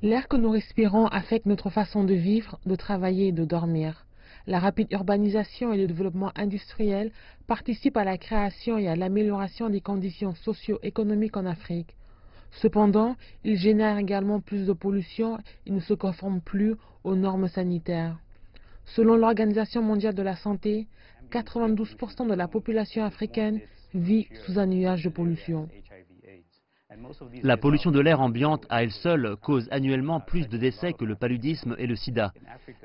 L'air que nous respirons affecte notre façon de vivre, de travailler et de dormir. La rapide urbanisation et le développement industriel participent à la création et à l'amélioration des conditions socio-économiques en Afrique. Cependant, ils génèrent également plus de pollution et ne se conforment plus aux normes sanitaires. Selon l'Organisation mondiale de la santé, 92% de la population africaine vit sous un nuage de pollution. La pollution de l'air ambiante à elle seule cause annuellement plus de décès que le paludisme et le sida.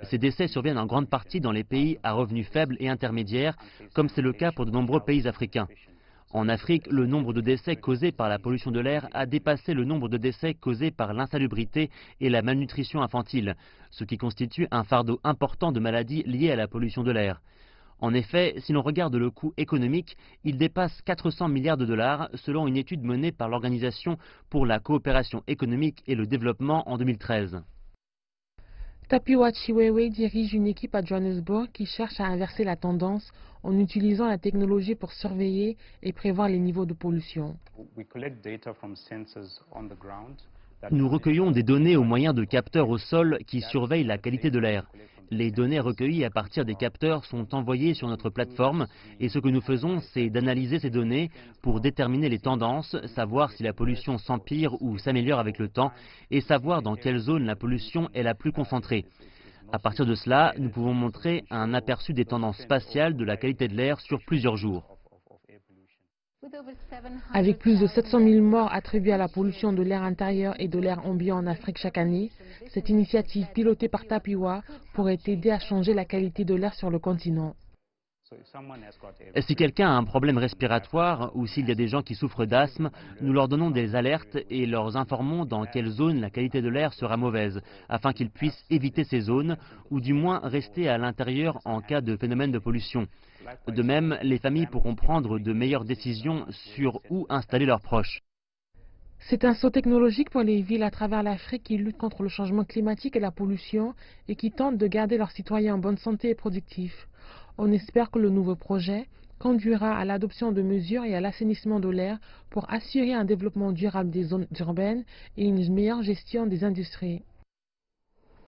Ces décès surviennent en grande partie dans les pays à revenus faibles et intermédiaires, comme c'est le cas pour de nombreux pays africains. En Afrique, le nombre de décès causés par la pollution de l'air a dépassé le nombre de décès causés par l'insalubrité et la malnutrition infantile, ce qui constitue un fardeau important de maladies liées à la pollution de l'air. En effet, si l'on regarde le coût économique, il dépasse 400 milliards de dollars selon une étude menée par l'Organisation pour la coopération économique et le développement en 2013. Tapiwa Chiwewe dirige une équipe à Johannesburg qui cherche à inverser la tendance en utilisant la technologie pour surveiller et prévoir les niveaux de pollution. Nous recueillons des données au moyen de capteurs au sol qui surveillent la qualité de l'air. Les données recueillies à partir des capteurs sont envoyées sur notre plateforme et ce que nous faisons, c'est d'analyser ces données pour déterminer les tendances, savoir si la pollution s'empire ou s'améliore avec le temps et savoir dans quelle zone la pollution est la plus concentrée. À partir de cela, nous pouvons montrer un aperçu des tendances spatiales de la qualité de l'air sur plusieurs jours. Avec plus de 700 000 morts attribuées à la pollution de l'air intérieur et de l'air ambiant en Afrique chaque année, cette initiative pilotée par Tapiwa pourrait aider à changer la qualité de l'air sur le continent. Si quelqu'un a un problème respiratoire ou s'il y a des gens qui souffrent d'asthme, nous leur donnons des alertes et leur informons dans quelle zone la qualité de l'air sera mauvaise, afin qu'ils puissent éviter ces zones ou du moins rester à l'intérieur en cas de phénomène de pollution. De même, les familles pourront prendre de meilleures décisions sur où installer leurs proches. C'est un saut technologique pour les villes à travers l'Afrique qui luttent contre le changement climatique et la pollution et qui tentent de garder leurs citoyens en bonne santé et productifs. On espère que le nouveau projet conduira à l'adoption de mesures et à l'assainissement de l'air pour assurer un développement durable des zones urbaines et une meilleure gestion des industries.